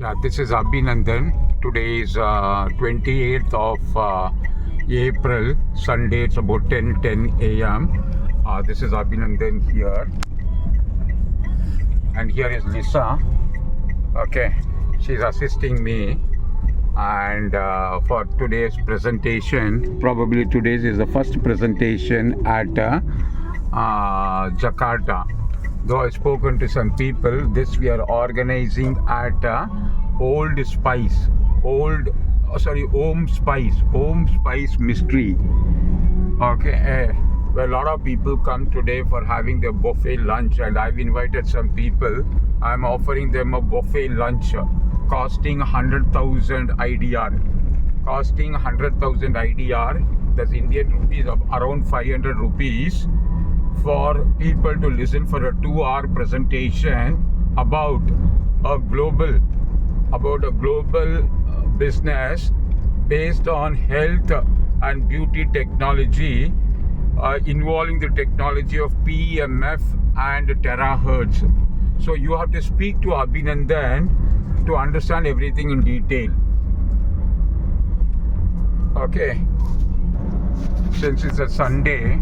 Yeah, this is Abhinandan. Today is 28th of April, Sunday. It's about 10 a.m. This is Abhinandan here. And here is Lisa. Okay, she's assisting me. And for today's presentation, probably today's is the first presentation at Jakarta. Though I've spoken to some people, this we are organizing at Om Spice Mystery. Okay, where a lot of people come today for having their buffet lunch, and I've invited some people. I'm offering them a buffet lunch costing 100,000 IDR. Costing 100,000 IDR, that's Indian rupees of around 500 rupees. For people to listen for a 2-hour presentation about a global business based on health and beauty technology, involving the technology of PEMF and terahertz. So you have to speak to Abhinandan to understand everything in detail. Okay, since it's a Sunday,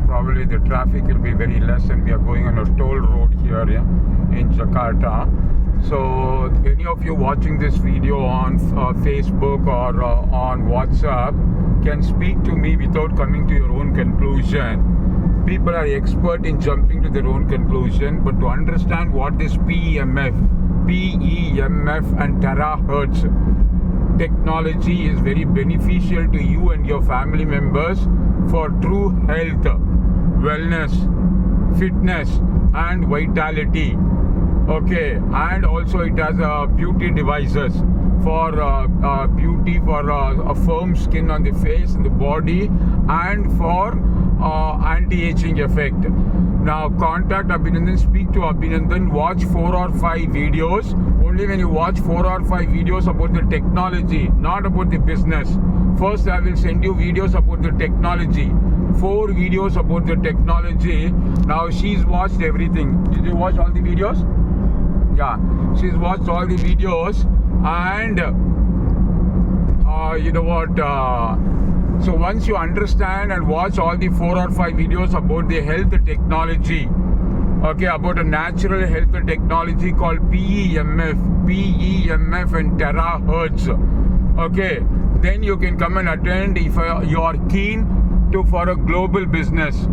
probably the traffic will be very less, and we are going on a toll road here in Jakarta. So any of you watching this video on Facebook or on WhatsApp can speak to me without coming to your own conclusion. People are expert in jumping to their own conclusion, but to understand what this PEMF and terahertz technology is very beneficial to you and your family members for true health, wellness, fitness and vitality. Okay, and also it has beauty devices for beauty, for a firm skin on the face and the body, and for anti-aging effect. Now contact Abhinandan, speak to Abhinandan, watch 4 or 5 videos. Only when you watch 4 or 5 videos about the technology, not about the business. First I will send you videos about the technology. 4 videos about the technology. Now she's watched everything. Did you watch all the videos? Yeah, she's watched all the videos, and you know what? So once you understand and watch all the 4 or 5 videos about the health technology, okay, about a natural health technology called PEMF and terahertz, okay, then you can come and attend if you are keen for a global business.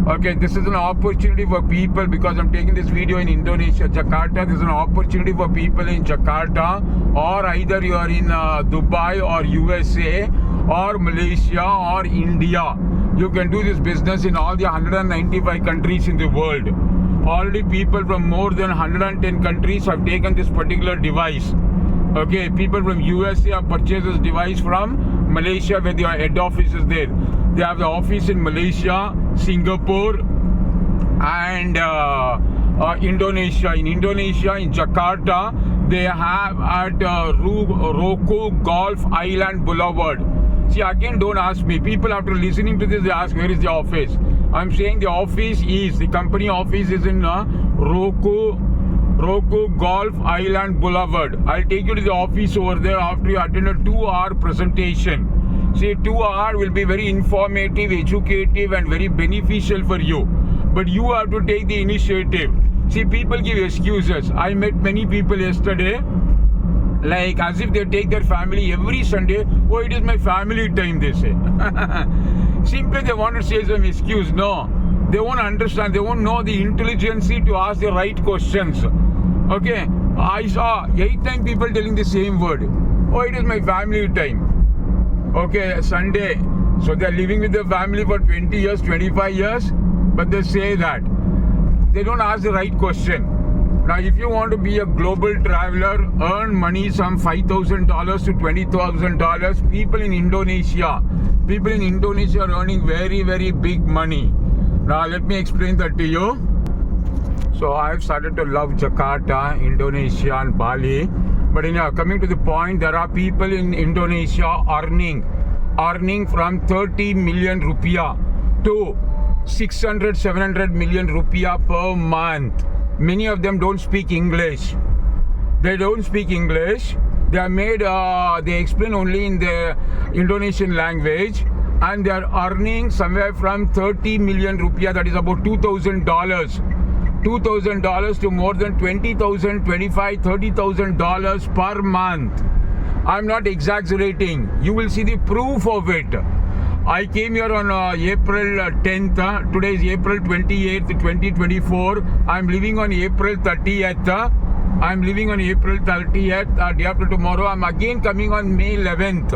Okay, this is an opportunity for people, because I'm taking this video in Indonesia, Jakarta. This is an opportunity for people in Jakarta, or either you are in Dubai or USA or Malaysia or India. You can do this business in all the 195 countries in the world. Already people from more than 110 countries have taken this particular device. Okay, people from USA have purchased this device from Malaysia, where their head office is there. They have the office in Malaysia, Singapore and Indonesia. In Indonesia, in Jakarta, they have at Roku Golf Island Boulevard. See, again, don't ask me. People after listening to this, they ask, where is the office? I'm saying the office is, the company office is in Roku Golf Island Boulevard. I'll take you to the office over there after you attend a 2-hour presentation. See, 2 hours will be very informative, educative and very beneficial for you. But you have to take the initiative. See, people give excuses. I met many people yesterday, like as if they take their family every Sunday. Oh, it is my family time, they say. Simply they want to say some excuse. No, they won't understand. They won't know the intelligence to ask the right questions. Okay, I saw 8-9 people telling the same word. Oh, it is my family time. Okay, Sunday. So they are living with their family for 20 years, 25 years, but they say that. They don't ask the right question. Now, if you want to be a global traveler, earn money, some $5,000 to $20,000, people in Indonesia are earning very, very big money. Now, let me explain that to you. So, I've started to love Jakarta, Indonesia and Bali. But coming to the point, there are people in Indonesia earning from 30 million rupiah to 600-700 million rupiah per month. Many of them don't speak English. They don't speak English. They are made, they explain only in the Indonesian language, and they are earning somewhere from 30 million rupiah, that is about $2,000 to more than $20,000, $25,000, $30,000 per month. I'm not exaggerating. You will see the proof of it. I came here on April 10th. Today is April 28th, 2024. I'm leaving on April 30th. I'm leaving on April 30th, day after tomorrow. I'm again coming on May 11th.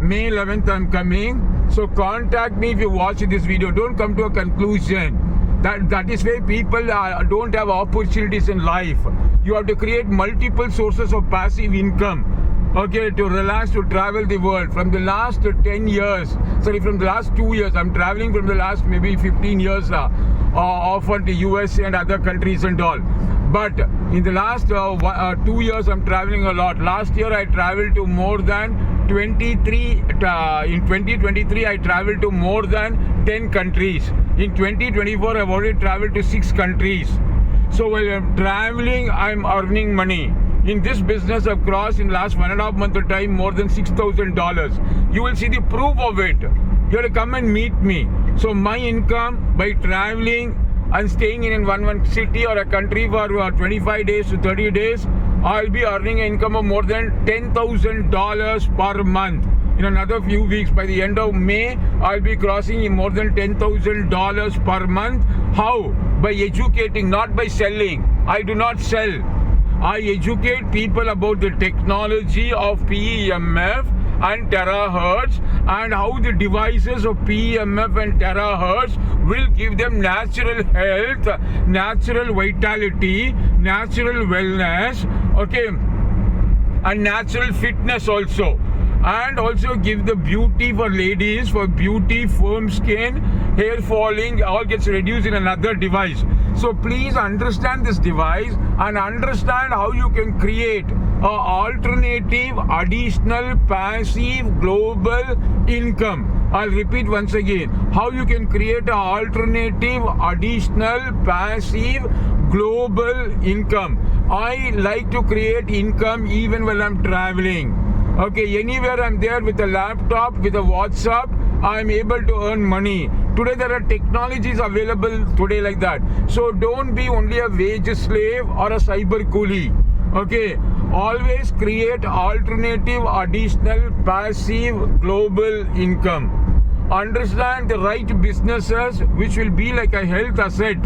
May 11th I'm coming. So contact me if you watch this video. Don't come to a conclusion. That is why people don't have opportunities in life. You have to create multiple sources of passive income. Okay, to relax, to travel the world. From the last 10 years, from the last 2 years, I'm traveling from the last maybe 15 years often to US and other countries and all. But in the last 2 years, I'm traveling a lot. Last year, I traveled to more than 23. In 2023, I traveled to more than 10 countries. In 2024, I've already traveled to 6 countries. So while I'm traveling, I'm earning money. In this business, I've crossed in the last 1.5 months of time more than $6,000. You will see the proof of it. You have to come and meet me. So my income by traveling and staying in one city or a country for 25 days to 30 days, I'll be earning an income of more than $10,000 per month. In another few weeks, by the end of May, I'll be crossing more than $10,000 per month. How? By educating, not by selling. I do not sell. I educate people about the technology of PEMF and terahertz and how the devices of PEMF and terahertz will give them natural health, natural vitality, natural wellness, okay, and natural fitness also. And also give the beauty for ladies, for beauty, firm skin, hair falling, all gets reduced in another device. So please understand this device and understand how you can create an alternative, additional, passive, global income. I'll repeat once again. How you can create an alternative, additional, passive, global income. I like to create income even while I'm traveling. Okay, anywhere I'm there with a laptop, with a WhatsApp, I'm able to earn money. Today there are technologies available today like that. So don't be only a wage slave or a cyber coolie. Okay, always create alternative, additional, passive, global income. Understand the right businesses which will be like a health asset.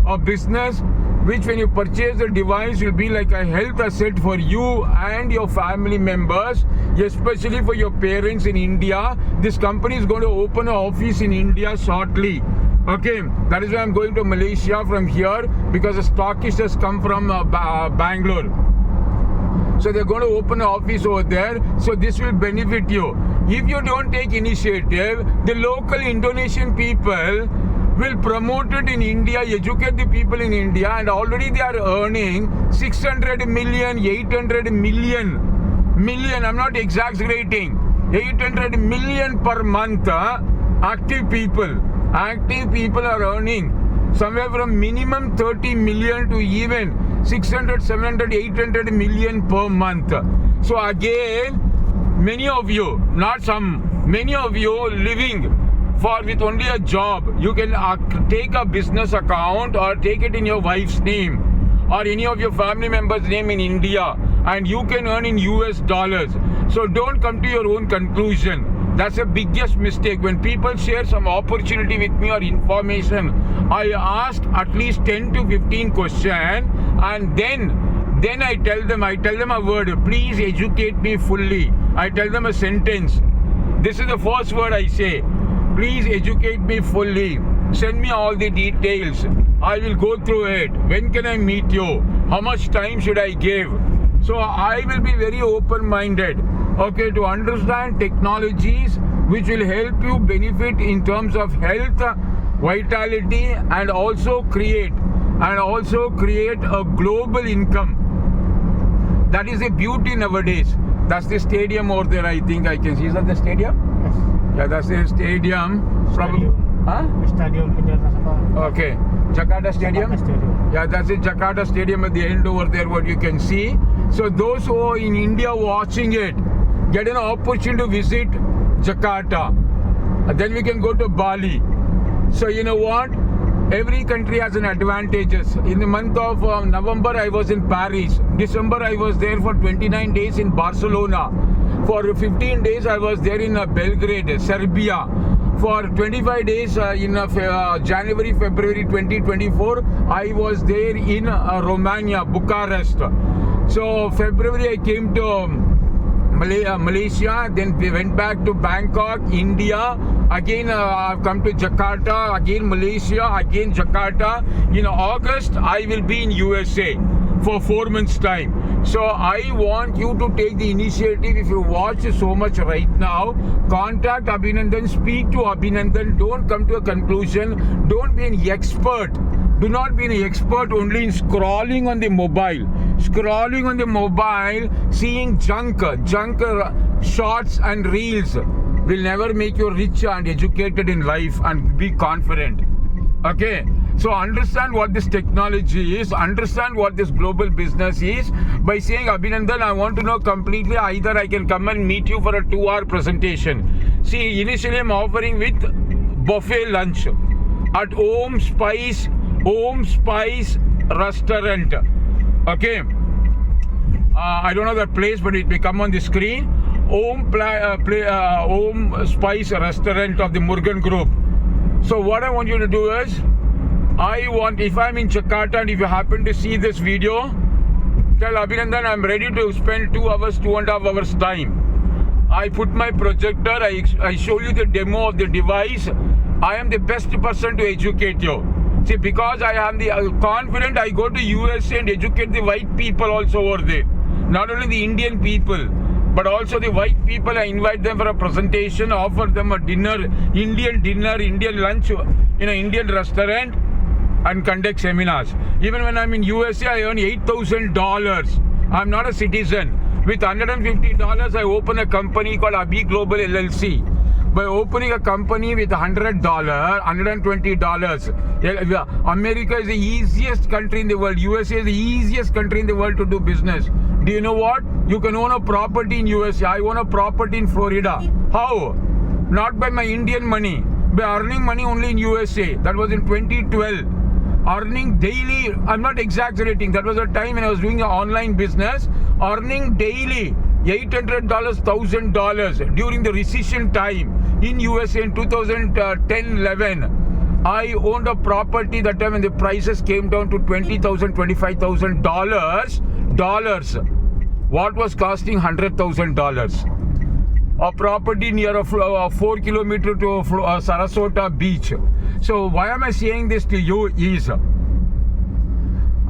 A business which when you purchase the device will be like a health asset for you and your family members, especially for your parents in India. This company is going to open an office in India shortly. Okay, that is why I'm going to Malaysia from here, because the stockist has come from Bangalore. So they're going to open an office over there. So this will benefit you. If you don't take initiative, the local Indonesian people will promote it in India, educate the people in India, and already they are earning 600 million, 800 million, I'm not exaggerating, 800 million per month. Active people are earning somewhere from minimum 30 million to even 600, 700, 800 million per month. So again, many of you, not some, many of you living with only a job, you can take a business account or take it in your wife's name or any of your family members' name in India, and you can earn in US dollars. So don't come to your own conclusion. That's the biggest mistake. When people share some opportunity with me or information, I ask at least 10 to 15 questions, and then I tell them a word. Please educate me fully. I tell them a sentence. This is the first word I say. Please educate me fully. Send me all the details. I will go through it. When can I meet you? How much time should I give? So I will be very open-minded, okay, to understand technologies which will help you benefit in terms of health, vitality, and also create a global income. That is the beauty nowadays. That's the stadium over there, I think I can see. Is that the stadium? Yes. Yeah, that's the stadium. Probably. Huh? Stadium International. Okay. Jakarta Stadium? Jakarta Stadium. Yeah, that's the Jakarta Stadium at the end over there, what you can see. So those who are in India watching it, get an opportunity to visit Jakarta. Then we can go to Bali. So you know what? Every country has an advantages. In the month of November, I was in Paris. December, I was there for 29 days in Barcelona. For 15 days, I was there in Belgrade, Serbia. For 25 days in January, February 2024, I was there in Romania, Bucharest. So February, I came to Malaysia, then we went back to Bangkok, India. Again, I've come to Jakarta, again Malaysia, again Jakarta. In August, I will be in USA for 4 months' time. So I want you to take the initiative. If you watch so much right now, contact Abhinandan, speak to Abhinandan. Don't come to a conclusion. Don't be an expert. Do not be an expert only in scrolling on the mobile. Scrolling on the mobile, seeing junk shots and reels will never make you rich and educated in life and be confident. Okay? So understand what this technology is, understand what this global business is. By saying, Abhinandan, I want to know completely, either I can come and meet you for a 2-hour presentation. See, initially I'm offering with buffet lunch at Om Spice Restaurant. Okay. I don't know the place, but it may come on the screen. Om Spice Restaurant of the Murugan Group. So what I want you to do is, if I'm in Jakarta and if you happen to see this video, tell Abhinandan I'm ready to spend 2 hours, 2.5 hours time. I put my projector, I show you the demo of the device. I am the best person to educate you. See, because I am the confident, I go to USA and educate the white people also over there. Not only the Indian people, but also the white people. I invite them for a presentation, offer them a dinner, Indian lunch in an Indian restaurant, and conduct seminars. Even when I'm in USA, I earn $8,000. I'm not a citizen. With $150, I open a company called Abhi Global LLC. By opening a company with $100, $120, America is the easiest country in the world. USA is the easiest country in the world to do business. Do you know what? You can own a property in USA. I own a property in Florida. How? Not by my Indian money. By earning money only in USA. That was in 2012. Earning daily, I'm not exaggerating. That was a time when I was doing an online business. Earning daily $800, $1,000 during the recession time in USA in 2010-11. I owned a property that time when the prices came down to $20,000, $25,000. What was costing $100,000? A property near a 4 kilometer to Sarasota beach. So why am I saying this to you is,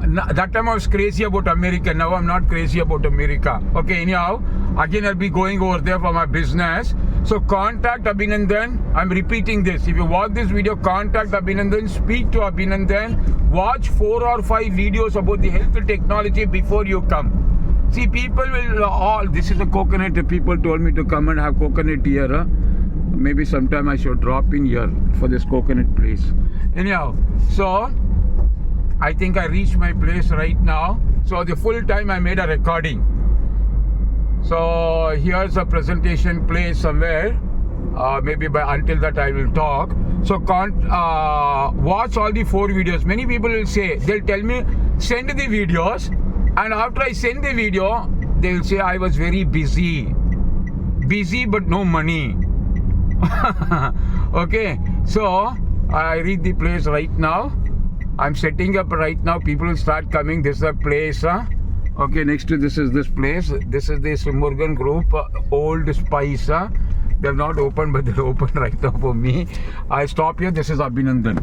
that time I was crazy about America. Now I'm not crazy about America. Okay, anyhow, again I'll be going over there for my business. So contact Abhinandan. I'm repeating this. If you watch this video, contact Abhinandan, speak to Abhinandan, watch 4 or 5 videos about the health technology before you come. See, people will this is a coconut. People told me to come and have coconut here. Maybe sometime I should drop in here for this coconut place. Anyhow, so I think I reached my place right now. So the full time I made a recording. So here's a presentation place somewhere. Maybe until that I will talk. So watch all the 4 videos. Many people will say, they'll tell me, send the videos. And after I send the video, they'll say I was very busy. Busy but no money. Okay, so I read the place right now. I'm setting up right now. People will start coming. This is a place. Okay, next to this is this place. This is this Murugan Group, Old Spice. They're not open, but they're open right now for me. I stop here. This is Abhinandan.